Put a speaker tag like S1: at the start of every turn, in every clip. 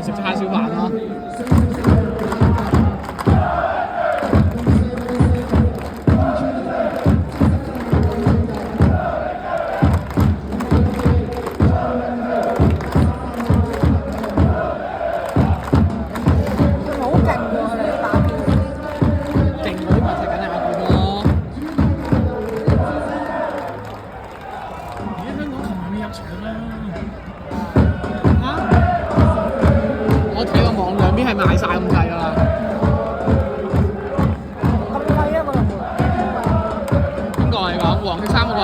S1: 人食叉燒飯咯。賣晒咁滯㗎啦！
S2: 咁貴啊！嗰度
S1: 邊個嚟講？黃色衫嗰個？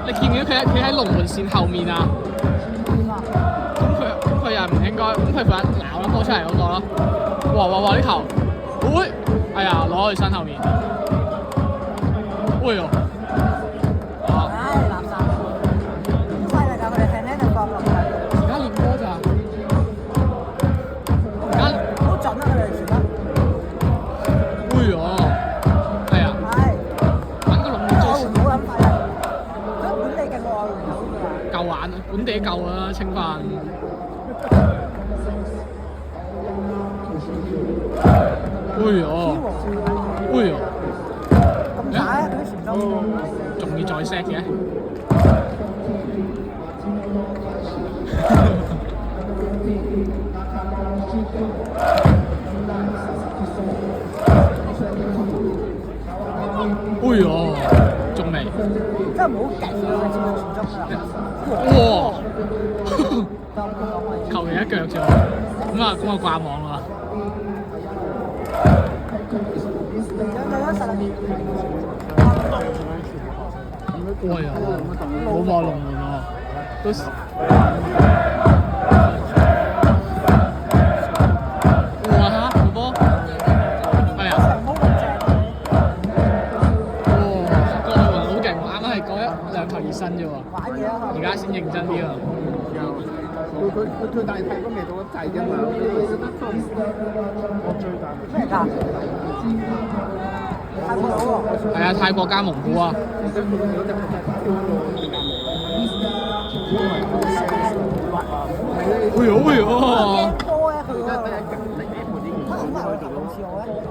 S1: 你見唔見佢企喺龍門線後面啊？咁佢又唔應該，咁佢份撈咗波出嚟嗰個咯。哇！呢球，喂！哎呀，攞去身後面。喂呦！
S2: 唉，垃圾！好犀利㗎，佢哋踢呢就降落嚟。
S1: 而家練波咋？
S2: 好準啊！佢哋傳得。
S1: 哎呀，係啊，
S2: 係。
S1: 揾個龍門最
S2: 外援好撚快啊！佢本地嘅外援好㗎。
S1: 夠玩啊！本地夠啊，清飯。哎呀，哎呀，
S2: 咁打啊！佢啲傳中。
S1: 仲要再 set 嘅。哎呀，仲未？
S2: 真係唔好勁啊！接到傳中啊！
S1: 哇！求其一腳啫喎，咁啊掛網啦。喂呀，冇望龍門喎，都哇嚇條波，係啊，哇個龍門好勁喎，啱啱係嗰一兩球熱身啫喎，而家先認真啲啊！
S3: 佢大體都未到得滯啫嘛，我最大咩㗎？
S2: 泰國佬喎。
S1: 係啊，泰國加蒙古啊！哎呦！
S2: 驚波啊佢喎！可能好似我咧。